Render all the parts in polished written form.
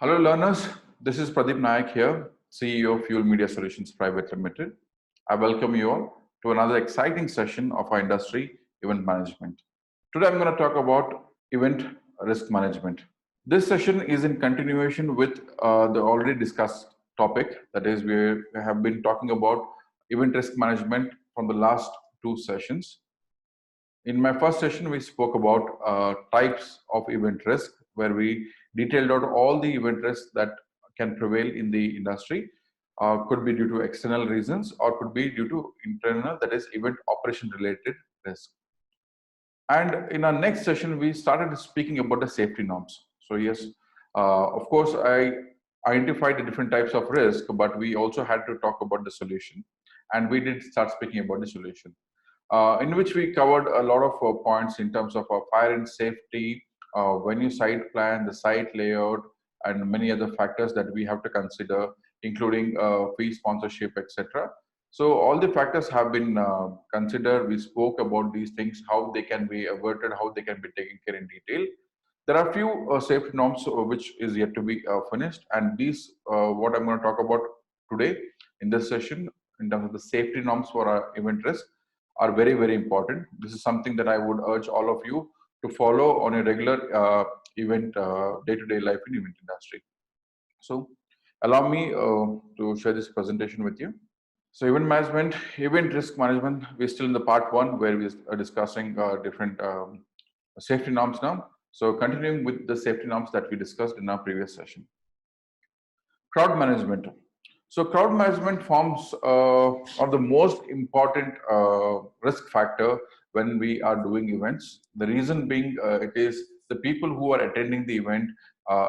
Hello learners, this is Pradeep Naik here, CEO of Fuel Media Solutions Private Limited. I welcome you all to another exciting session of our industry, event management. Today I'm going to talk about event risk management. This session is in continuation with the already discussed topic, that is we have been talking about event risk management from the last two sessions. In my first session, we spoke about types of event risk, where we detailed out all the event risks that can prevail in the industry. Could be due to external reasons or could be due to internal, that is event operation related risk. And in our next session, we started speaking about the safety norms. So yes, of course, I identified the different types of risk, but we also had to talk about the solution. And we did start speaking about the solution. In which we covered a lot of points in terms of fire and safety, venue site plan, the site layout, and many other factors that we have to consider, including fee sponsorship, etc. So all the factors have been considered. We spoke about these things, how they can be averted, how they can be taken care in detail. There are a few safety norms which is yet to be finished, and these what I'm going to talk about today in this session in terms of the safety norms for our event risk are very, very important. This is something that I would urge all of you to follow on a regular event, day-to-day life in event industry. So allow me to share this presentation with you. So event management, event risk management, we're still in the part one where we are discussing different safety norms now. So continuing with the safety norms that we discussed in our previous session. Crowd management. So crowd management forms are the most important risk factor when we are doing events. The reason being it is the people who are attending the event,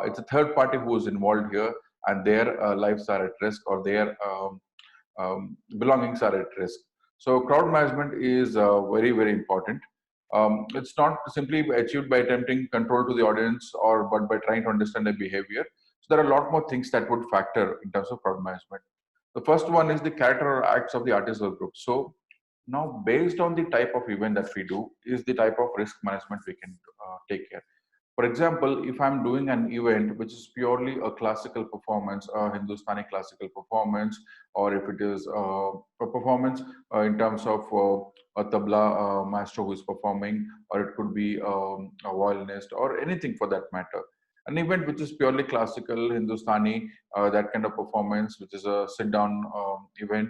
it's a third party who is involved here, and their lives are at risk, or their belongings are at risk. So crowd management is very, very important. It's not simply achieved by attempting control to the audience, but by trying to understand their behavior. So there are a lot more things that would factor in terms of crowd management. The first one is the character or acts of the artist or group. So now, based on the type of event that we do, is the type of risk management we can take care. For example, if I'm doing an event which is purely a classical performance, a Hindustani classical performance, or if it is a performance in terms of a tabla maestro who is performing, or it could be a violinist, or anything for that matter. An event which is purely classical, Hindustani, that kind of performance, which is a sit-down event,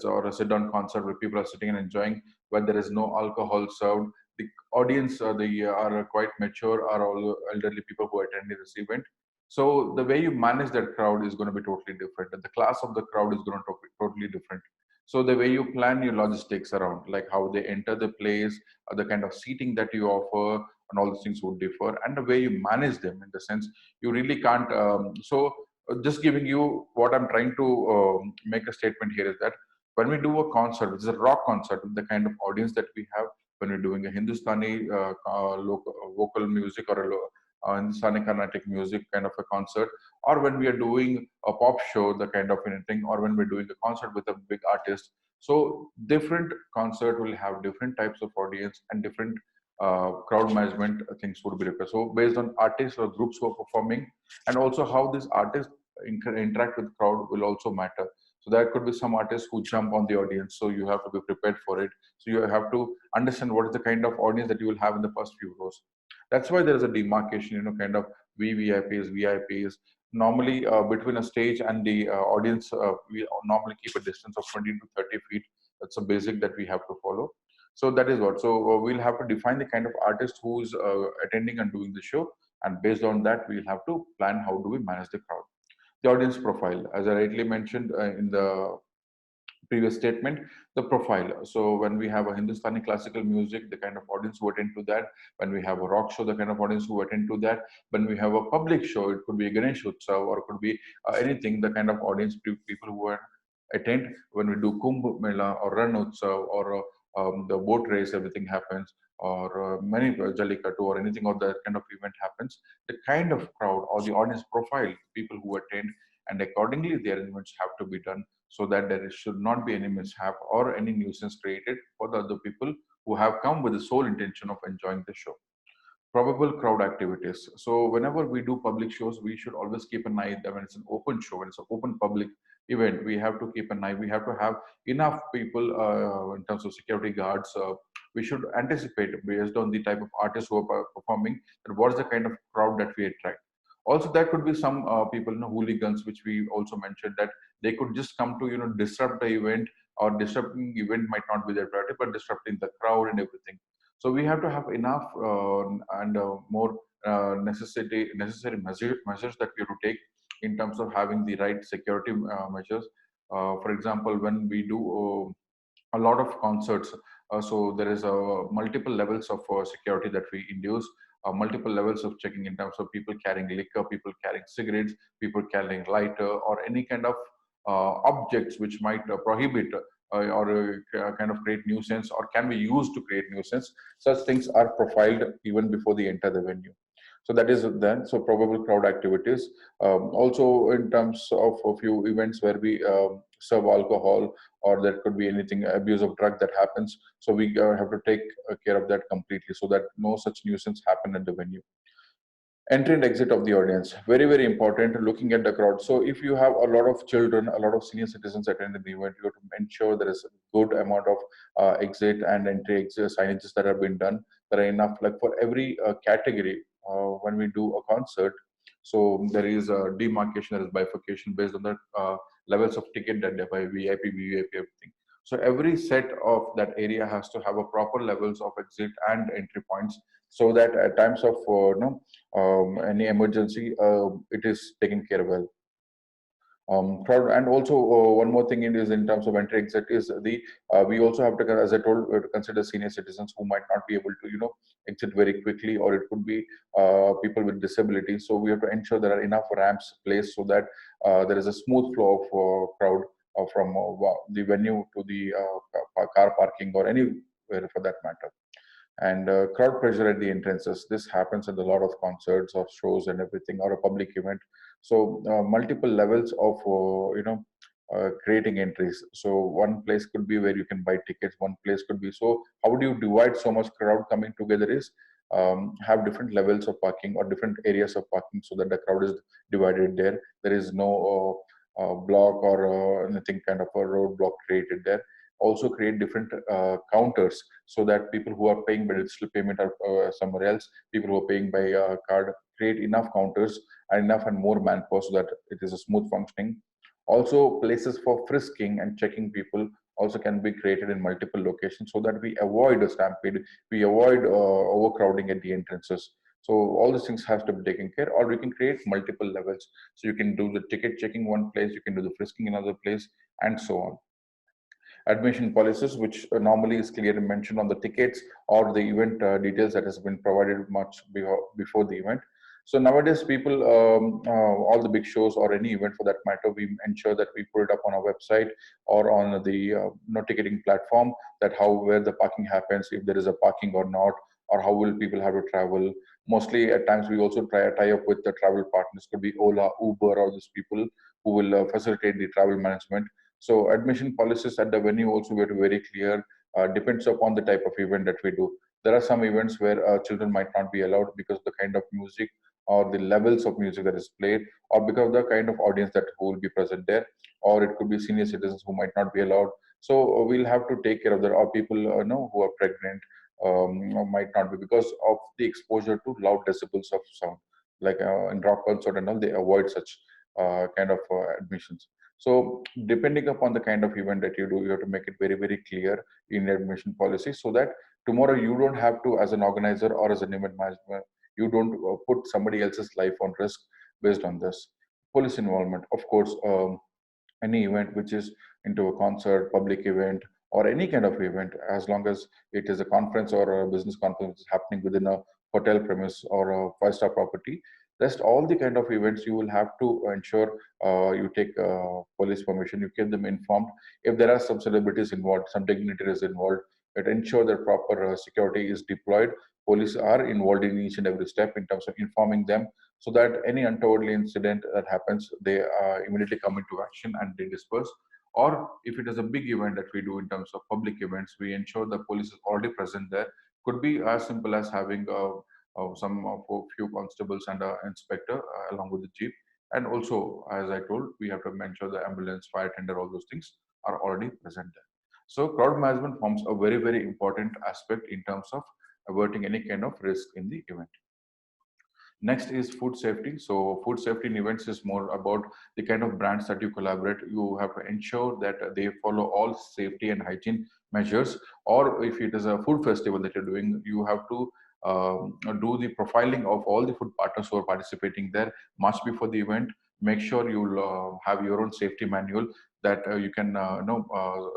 or a sit-down concert where people are sitting and enjoying, where there is no alcohol served. The audience they are quite mature, are all elderly people who attend this event. So the way you manage that crowd is going to be totally different, and the class of the crowd is going to be totally different. So the way you plan your logistics around, like how they enter the place, the kind of seating that you offer, and all these things would differ, and the way you manage them, in the sense you really can't. Just giving you what I'm trying to make a statement here is that when we do a concert, which is a rock concert, with the kind of audience that we have, when we're doing a Hindustani local, vocal music, or a Hindustani Carnatic music kind of a concert, or when we are doing a pop show, the kind of anything, or when we're doing a concert with a big artist. So different concert will have different types of audience and different crowd management things would be required. So based on artists or groups who are performing, and also how these artists interact with crowd will also matter. So there could be some artists who jump on the audience, so you have to be prepared for it. So you have to understand what is the kind of audience that you will have in the first few rows. That's why there is a demarcation, kind of VVIPs, VIPs. Normally between a stage and the audience, we normally keep a distance of 20 to 30 feet. That's a basic that we have to follow. So that is what. So we'll have to define the kind of artist who's attending and doing the show, and based on that, we'll have to plan how do we manage the crowd. The audience profile, as I rightly mentioned in the previous statement, the profile. So when we have a Hindustani classical music, the kind of audience who attend to that. When we have a rock show, the kind of audience who attend to that. When we have a public show, it could be a Ganesh Utsav, or it could be anything, the kind of audience people who attend. When we do Kumbh Mela or Ran Utsav, or the boat race, everything happens, or many Jallikattu, or anything of that kind of event happens, the kind of crowd or the audience profile, people who attend, and accordingly the arrangements have to be done, so that there should not be any mishap or any nuisance created for the other people who have come with the sole intention of enjoying the show. Probable crowd activities. So whenever we do public shows, we should always keep an eye that when it's an open show, when it's an open public event, we have to keep an eye. We have to have enough people in terms of security guards. We should anticipate based on the type of artists who are performing that what's the kind of crowd that we attract. Also, there could be some people, hooligans, which we also mentioned that they could just come to disrupt the event, or disrupting event might not be their priority, but disrupting the crowd and everything. So we have to have enough and more necessary measures that we have to take in terms of having the right security measures. For example, when we do a lot of concerts, so there is multiple levels of security that we induce, multiple levels of checking in terms of people carrying liquor, people carrying cigarettes, people carrying lighter, or any kind of objects which might prohibit or kind of create nuisance, or can be used to create nuisance. Such things are profiled even before they enter the venue. So that is then. So probable crowd activities. Also, in terms of a few events where we serve alcohol, or there could be anything abuse of drug that happens. So we have to take care of that completely, so that no such nuisance happen at the venue. Entry and exit of the audience, very very important, looking at the crowd. So if you have a lot of children, a lot of senior citizens attending the event, you have to ensure there is a good amount of exit and entry exit signages that have been done. There are enough, like for every category. When we do a concert, so there is a demarcation, there is bifurcation based on the levels of ticket that they buy, VIP, VVIP, everything. So every set of that area has to have a proper levels of exit and entry points, so that at times of any emergency, it is taken care well. Crowd, and also one more thing is in terms of entry exit is the we also have to, as I told, we have to consider senior citizens who might not be able to exit very quickly, or it could be people with disabilities. So we have to ensure there are enough ramps placed, so that there is a smooth flow of crowd from the venue to the car parking, or anywhere for that matter. And crowd pressure at the entrances, this happens at a lot of concerts or shows and everything, or a public event. So multiple levels of creating entries. So one place could be where you can buy tickets, one place could be, so how do you divide so much crowd coming together is have different levels of parking or different areas of parking, so that the crowd is divided there. There is no block or anything kind of a roadblock created there. Also create different counters, so that people who are paying by digital payment or somewhere else, people who are paying by card, create enough counters and enough and more manpower, so that it is a smooth functioning. Also, places for frisking and checking people also can be created in multiple locations, so that we avoid a stampede, we avoid overcrowding at the entrances. So all these things have to be taken care, or we can create multiple levels. So you can do the ticket checking one place, you can do the frisking another place, and so on. Admission policies, which normally is clearly mentioned on the tickets or the event details that has been provided much before the event. So nowadays, people, all the big shows or any event for that matter, we ensure that we put it up on our website or on the ticketing platform, that how, where the parking happens, if there is a parking or not, or how will people have to travel. Mostly at times we also tie up with the travel partners, could be Ola, Uber, or these people who will facilitate the travel management. So admission policies at the venue also we have to be very clear. Depends upon the type of event that we do. There are some events where children might not be allowed because of the kind of music or the levels of music that is played, or because of the kind of audience that who will be present there, or it could be senior citizens who might not be allowed. So we'll have to take care of that, or people who are pregnant or might not be, because of the exposure to loud decibels of sound. Like in rock concert and all, they avoid such kind of admissions. So depending upon the kind of event that you do, you have to make it very, very clear in admission policy, so that tomorrow you don't have to, as an organizer or as an event manager, you don't put somebody else's life on risk based on this. Police involvement, of course, any event which is into a concert, public event, or any kind of event, as long as it is a conference or a business conference happening within a hotel premise or a five-star property, rest all the kind of events you will have to ensure you take police permission, you keep them informed. If there are some celebrities involved, some dignitaries involved, it ensure that proper security is deployed. Police are involved in each and every step in terms of informing them, so that any untoward incident that happens, they immediately come into action and they disperse. Or if it is a big event that we do in terms of public events, we ensure the police is already present there. Could be as simple as having some of a few constables and an inspector along with the jeep. And also, as I told, we have to ensure the ambulance, fire tender, all those things are already present there. So crowd management forms a very, very important aspect in terms of averting any kind of risk in the event. Next is food safety. So food safety in events is more about the kind of brands that you collaborate. You have to ensure that they follow all safety and hygiene measures. Or if it is a food festival that you're doing, you have to do the profiling of all the food partners who are participating there much before the event. Make sure you'll have your own safety manual that you can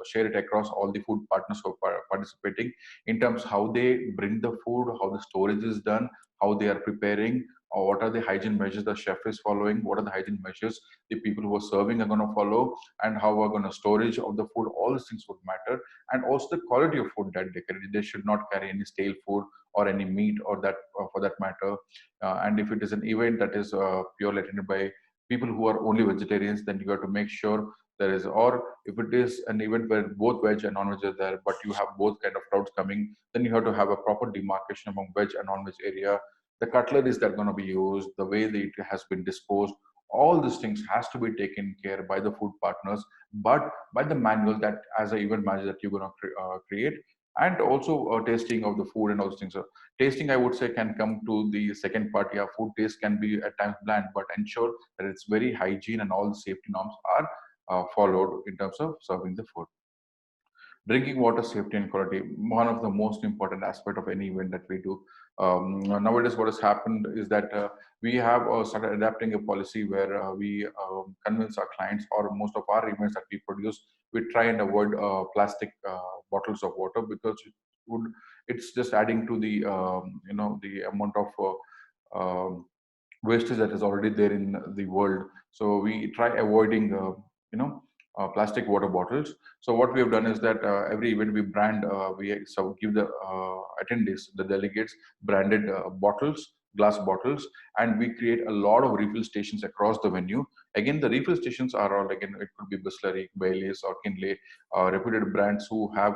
share it across all the food partners who are participating, in terms how they bring the food, how the storage is done, how they are preparing, or what are the hygiene measures the chef is following, what are the hygiene measures the people who are serving are going to follow, and how are going to storage of the food. All these things would matter. And also the quality of food that they carry. They should not carry any stale food or any meat or that for that matter. And if it is an event that is purely attended by people who are only vegetarians, then you have to make sure there is, or if it is an event where both veg and non-veg are there, but you have both kind of crowds coming, then you have to have a proper demarcation among veg and non-veg area, the cutleries that are going to be used, the way that it has been disposed, all these things has to be taken care by the food partners, but by the manual that as an event manager that you're going to create. And also tasting of the food and all those things. So tasting, I would say, can come to the second part. Yeah, food taste can be at times bland, but ensure that it's very hygiene and all the safety norms are followed in terms of serving the food. Drinking water safety and quality, one of the most important aspect of any event that we do. Nowadays what has happened is that we have started adapting a policy where we convince our clients, or most of our events that we produce, we try and avoid plastic bottles of water, because would it's just adding to the the amount of wastage that is already there in the world. So we try avoiding, plastic water bottles. So what we have done is that every event we brand, we give the attendees, the delegates, branded bottles, glass bottles, and we create a lot of refill stations across the venue. Again, the refill stations are all, again, it could be Bisleri, Baileys, or Kinley, reputed brands who have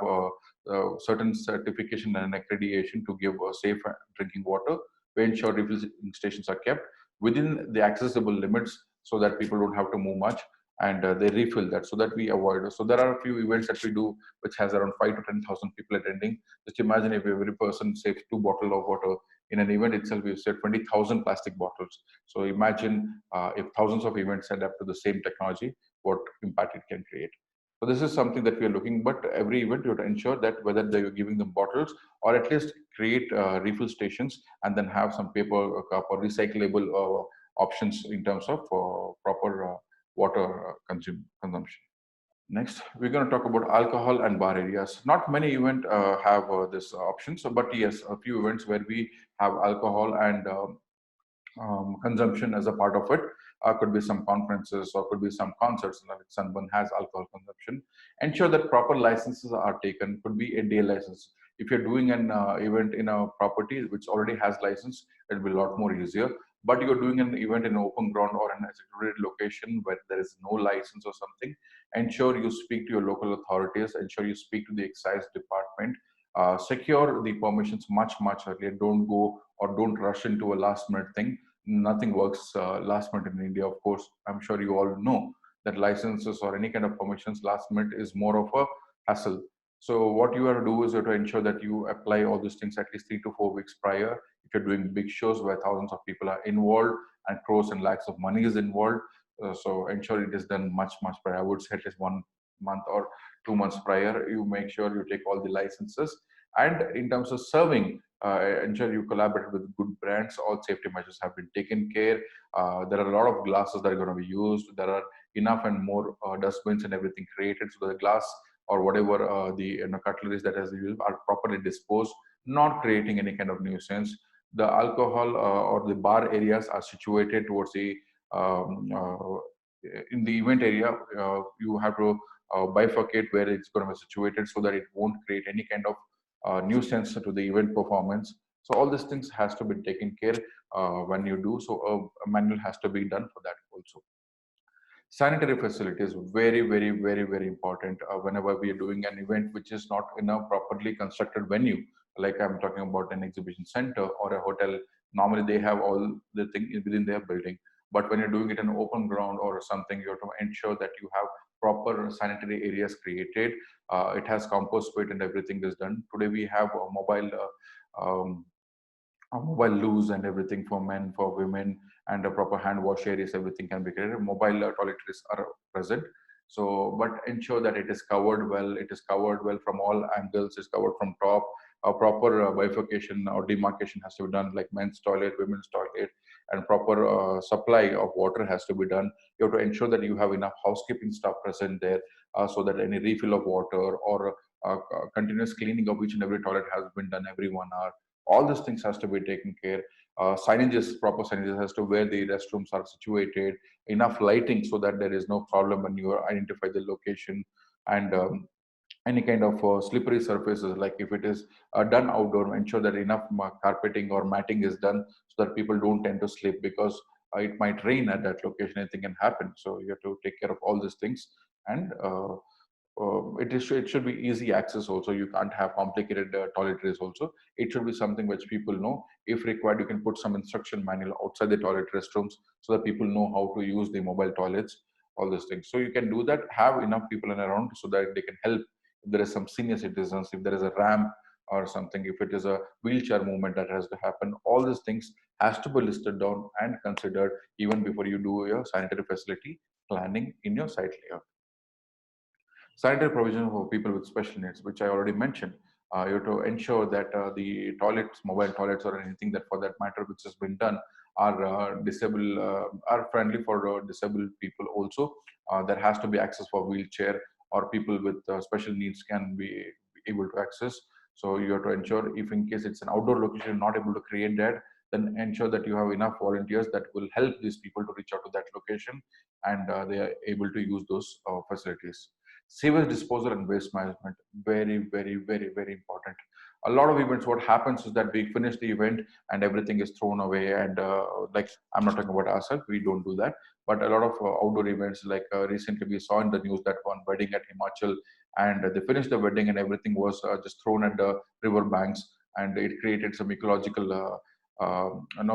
certain certification and accreditation to give safe drinking water. We ensure refilling stations are kept within the accessible limits so that people don't have to move much, and they refill that, so that we avoid. So there are a few events that we do which has around 5 to 10,000 people attending. Just imagine if every person saves 2 bottles of water. In an event itself, we save 20,000 plastic bottles. So imagine if thousands of events adapt to the same technology, what impact it can create. So this is something that we are looking, but every event you have to ensure that whether they are giving them bottles, or at least create refill stations, and then have some paper cup or recyclable options in terms of proper water consumption. Next, we're going to talk about alcohol and bar areas. Not many events have this option, so but yes, a few events where we have alcohol and consumption as a part of it. Could be some conferences, or could be some concerts in which someone has alcohol consumption. Ensure that proper licenses are taken. Could be a day license. If you're doing an event in a property which already has license, it will be a lot more easier. But you're doing an event in an open ground or in a secluded location where there is no license or something, ensure you speak to your local authorities. Ensure you speak to the excise department. Secure the permissions much earlier. Don't go or don't rush into a last minute thing. Nothing works last minute in India. Of course, I'm sure you all know that licenses or any kind of permissions last minute is more of a hassle. So what you have to do is you have to ensure that you apply all these things at least 3 to 4 weeks prior. If you're doing big shows where thousands of people are involved and crores and lakhs of money is involved, so ensure it is done much prior. I would say at least 1 month or 2 months prior. You make sure you take all the licenses. And in terms of serving, ensure you collaborate with good brands. All safety measures have been taken care. There are a lot of glasses that are going to be used. There are enough and more dustbins and everything created, so the glass or whatever the cutleries that has used are properly disposed, not creating any kind of nuisance. The alcohol or the bar areas are situated towards the in the event area. You have to bifurcate where it's going to be situated so that it won't create any kind of nuisance to the event performance. So all these things has to be taken care when you do. So a manual has to be done for that also. Sanitary facilities, very important whenever we are doing an event which is not in a properly constructed venue. like I'm talking about an exhibition center or a hotel. Normally they have all the thing within their building. But when you're doing it in open ground or something, you have to ensure that you have proper sanitary areas created. It has compost pit and everything is done. Today we have a mobile loos and everything for men, for women, and a proper hand wash areas, everything can be created. Mobile toiletries are present. So, but ensure that it is covered well, it is covered well from all angles, it's covered from top. A proper bifurcation or demarcation has to be done, like men's toilet, women's toilet, and proper supply of water has to be done. You have to ensure that you have enough housekeeping staff present there, so that any refill of water or continuous cleaning of each and every toilet has been done every 1 hour. All these things has to be taken care. Signages, proper signages has to where the restrooms are situated, enough lighting so that there is no problem when you identify the location, and any kind of slippery surfaces, like if it is done outdoor, ensure that enough carpeting or matting is done so that people don't tend to slip, because it might rain at that location, anything can happen. So you have to take care of all these things. And it should be easy access also. You can't have complicated toiletries also. It should be something which people know. If required, you can put some instruction manual outside the toilet restrooms so that people know how to use the mobile toilets, all these things. So you can do that, have enough people around so that they can help. If there is some senior citizens, if there is a ramp or something, if it is a wheelchair movement that has to happen, all these things has to be listed down and considered even before you do your sanitary facility planning in your site layout. Sanitary provision for people with special needs, which I already mentioned. You have to ensure that the toilets, mobile toilets, or anything that for that matter, which has been done, are friendly for disabled people also. There has to be access for wheelchair, or people with special needs can be able to access. So you have to ensure, if in case it's an outdoor location, not able to create that, then ensure that you have enough volunteers that will help these people to reach out to that location, and they are able to use those facilities. Sewage disposal and waste management, very, very, very, very important. A lot of events, what happens is that we finish the event and everything is thrown away. And like, I'm not talking about ourselves, we don't do that. But a lot of outdoor events, like recently we saw in the news that one wedding at Himachal, and they finished the wedding and everything was just thrown at the river banks, and it created some ecological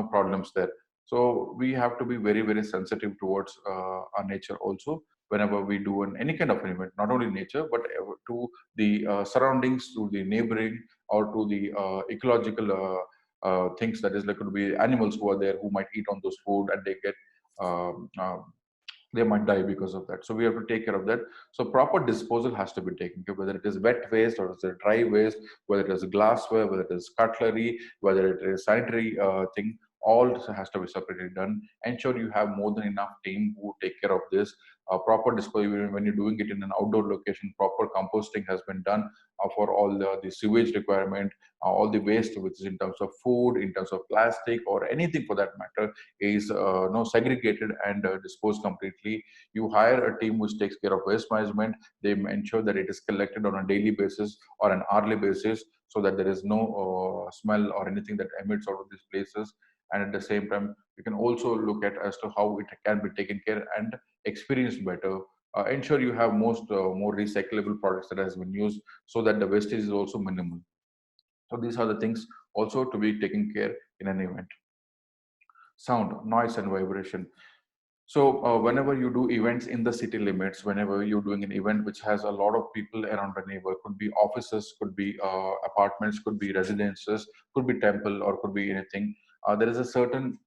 problems there. So we have to be very, very sensitive towards our nature also, whenever we do any kind of an event, not only nature, but to the surroundings, to the neighboring, or to the ecological things, that is, like, could be animals who are there who might eat on those food, and they get um, um, they might die because of that. So we have to take care of that. So proper disposal has to be taken care, whether it is wet waste or is it dry waste, whether it is glassware, whether it is cutlery, whether it is sanitary thing. All has to be separately done. Ensure you have more than enough team who take care of this. Proper disposal, when you're doing it in an outdoor location, proper composting has been done for all the sewage requirement, all the waste, which is in terms of food, in terms of plastic, or anything for that matter, is no segregated and disposed completely. You hire a team which takes care of waste management. They ensure that it is collected on a daily basis or an hourly basis, so that there is no smell or anything that emits out of these places. And at the same time, you can also look at as to how it can be taken care and experienced better. Ensure you have more recyclable products that has been used, so that the wastage is also minimal. So these are the things also to be taken care in an event. Sound, noise, and vibration. So whenever you do events in the city limits, whenever you're doing an event which has a lot of people around the neighbor, could be offices, could be apartments, could be residences, could be temple, or could be anything. There is a certain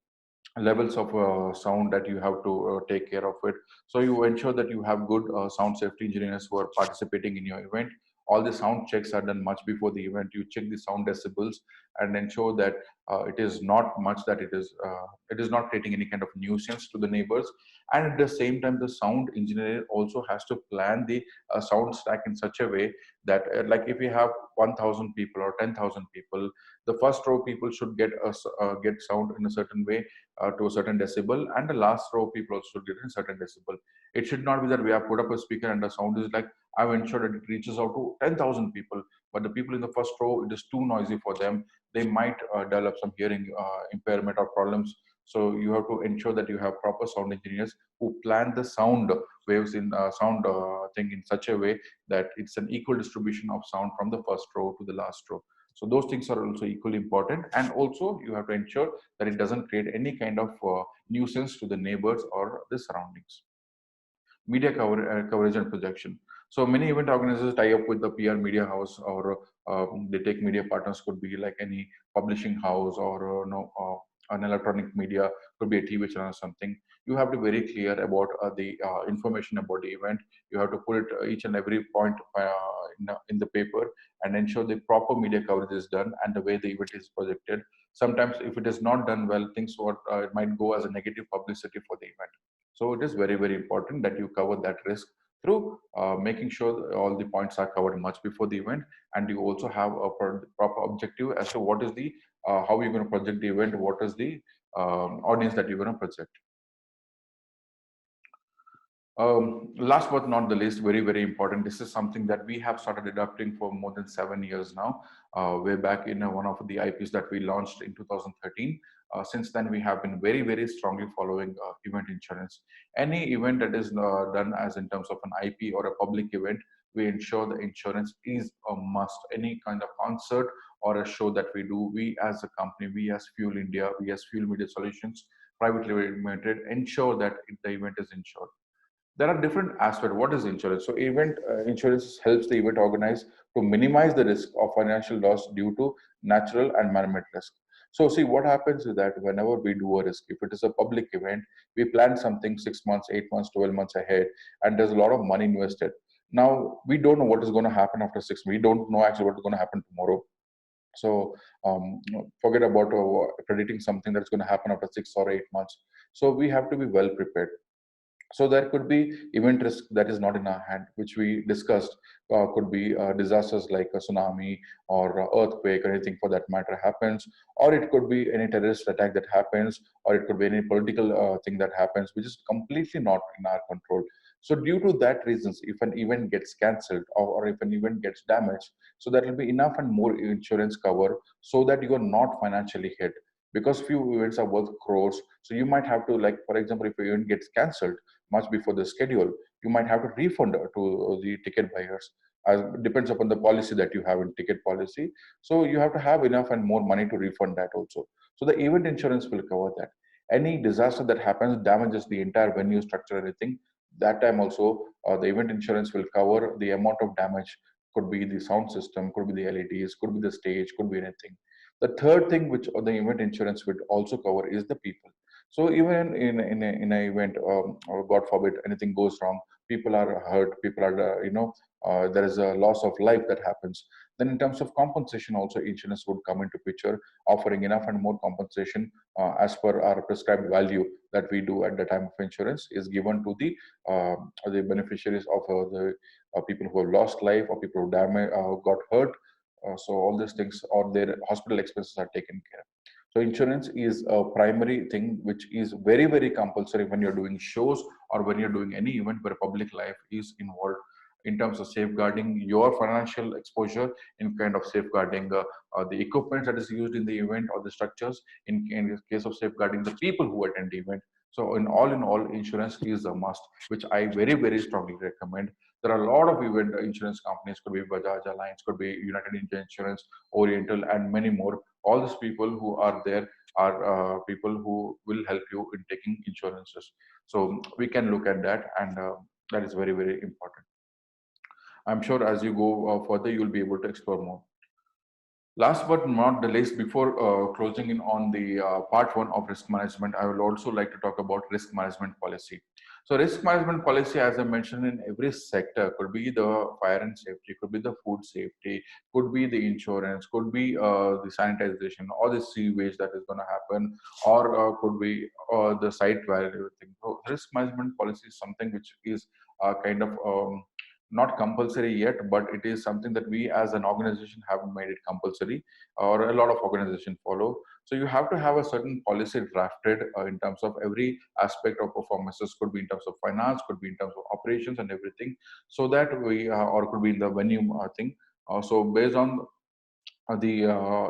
levels of sound that you have to take care of it. So you ensure that you have good sound safety engineers who are participating in your event. All the sound checks are done much before the event. You check the sound decibels and ensure that it is not much, that it is not creating any kind of nuisance to the neighbors. And at the same time, the sound engineer also has to plan the sound stack in such a way that like if you have 1000 people or 10,000 people, the first row people should get sound in a certain way, to a certain decibel, and the last row people also should get in certain decibel. It should not be that we have put up a speaker and the sound is like, I've ensured that it reaches out to 10,000 people, but the people in the first row, it is too noisy for them. They might develop some hearing impairment or problems. So you have to ensure that you have proper sound engineers who plan the sound waves in sound thing in such a way that it's an equal distribution of sound from the first row to the last row. So those things are also equally important, and also you have to ensure that it doesn't create any kind of nuisance to the neighbors or the surroundings. Coverage and projection. So many event organizers tie up with the PR media house, or they take media partners, could be like any publishing house, or no, an electronic media, could be a TV channel or something. You have to be very clear about the information about the event. You have to put it each and every point in the paper, and ensure the proper media coverage is done and the way the event is projected. Sometimes if it is not done well, things what it might go as a negative publicity for the event. So it is very, very important that you cover that risk through making sure that all the points are covered much before the event, and you also have a proper objective as to what is the how you're going to project the event, what is the audience that you're going to project. Last but not the least, very, very important. This is something that we have started adopting for more than 7 years now. Way back in one of the IPs that we launched in 2013. Since then, we have been very, very strongly following event insurance. Any event that is done as in terms of an IP or a public event, we ensure the insurance is a must. Any kind of concert or a show that we do, we as a company, we as Fuel India, we as Fuel Media Solutions, privately limited, ensure that the event is insured. There are different aspects. What is insurance? So event insurance helps the event organizer to minimize the risk of financial loss due to natural and man-made risk. So see, what happens is that whenever we do a risk, if it is a public event, we plan something 6 months, 8 months, 12 months ahead, and there's a lot of money invested. Now we don't know what is going to happen after 6 months. We don't know actually what is going to happen tomorrow. So forget about predicting something that's going to happen after 6 or 8 months. So we have to be well prepared. So there could be event risk that is not in our hand, which we discussed. Could be disasters like a tsunami or earthquake or anything for that matter happens, or it could be any terrorist attack that happens, or it could be any political thing that happens, which is completely not in our control. So due to that reasons, if an event gets cancelled, or if an event gets damaged, so there will be enough and more insurance cover so that you are not financially hit, because few events are worth crores. So you might have to, like for example, if an event gets cancelled much before the schedule, you might have to refund to the ticket buyers. As depends upon the policy that you have in ticket policy. So you have to have enough and more money to refund that also. So the event insurance will cover that. Any disaster that happens damages the entire venue structure, anything, that time also the event insurance will cover the amount of damage. Could be the sound system, could be the LEDs, could be the stage, could be anything. The third thing which the event insurance would also cover is the people. So even in an event, or God forbid, anything goes wrong, people are hurt, people are, there is a loss of life that happens. Then in terms of compensation, also insurance would come into picture, offering enough and more compensation as per our prescribed value that we do at the time of insurance is given to the beneficiaries of the people who have lost life, or people who got hurt. So all these things or their hospital expenses are taken care of. So insurance is a primary thing which is very, very compulsory when you're doing shows or when you're doing any event where public life is involved, in terms of safeguarding your financial exposure, in kind of safeguarding the equipment that is used in the event or the structures, in the case of safeguarding the people who attend the event. So in all, insurance is a must, which I very, very strongly recommend. There are a lot of event insurance companies, could be Bajaj Alliance, could be United India Insurance, Oriental, and many more. All these people who are there are people who will help you in taking insurances. So we can look at that, and that is very, very important. I'm sure as you go further, you'll be able to explore more. Last but not the least, before closing in on the part one of risk management, I would also like to talk about risk management policy. So risk management policy, as I mentioned, in every sector, could be the fire and safety, could be the food safety, could be the insurance, could be the sanitization or the sewage that is going to happen, or could be the site value, everything. So risk management policy is something which is kind of not compulsory yet, but it is something that we as an organization have made it compulsory, or a lot of organizations follow. So you have to have a certain policy drafted in terms of every aspect of performances, could be in terms of finance, could be in terms of operations and everything, so that we, or could be in the venue thing. So based on the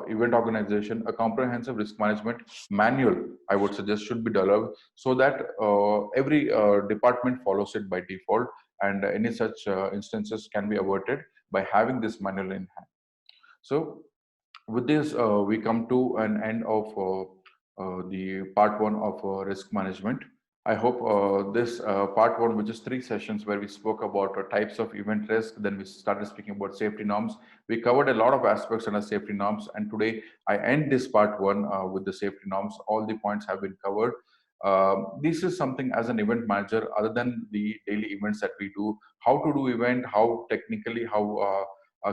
event organization, a comprehensive risk management manual, I would suggest, should be developed, so that every department follows it by default, and any such instances can be averted by having this manual in hand. So With this, we come to an end of the part one of risk management. I hope this part one, which is 3 sessions where we spoke about types of event risk, then we started speaking about safety norms. We covered a lot of aspects under safety norms, and today I end this part one with the safety norms. All the points have been covered. This is something as an event manager, other than the daily events that we do, how to do event, how technically, how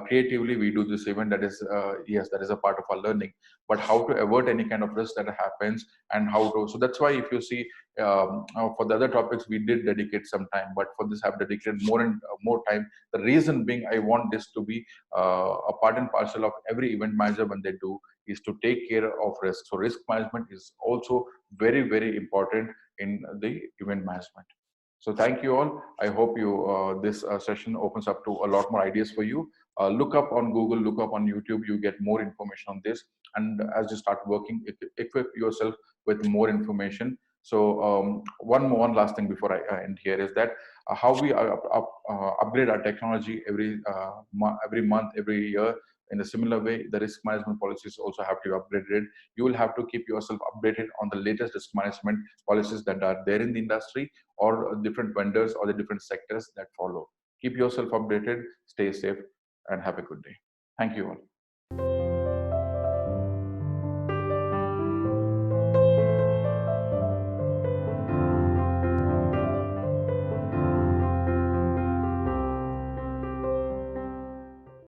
creatively we do this event. That is, yes, that is a part of our learning. But how to avert any kind of risk that happens, and how to. So that's why if you see, for the other topics we did dedicate some time, but for this I've dedicated more and more time. The reason being, I want this to be a part and parcel of every event manager when they do, is to take care of risk. So risk management is also very, very important in the event management. So thank you all. I hope you this session opens up to a lot more ideas for you. Look up on Google, look up on YouTube. You get more information on this, and as you start working, equip yourself with more information. So one last thing before I end here is that how we upgrade our technology every month, every year. In a similar way, the risk management policies also have to be upgraded. You will have to keep yourself updated on the latest risk management policies that are there in the industry, or different vendors, or the different sectors that follow. Keep yourself updated, stay safe, and have a good day. Thank you all.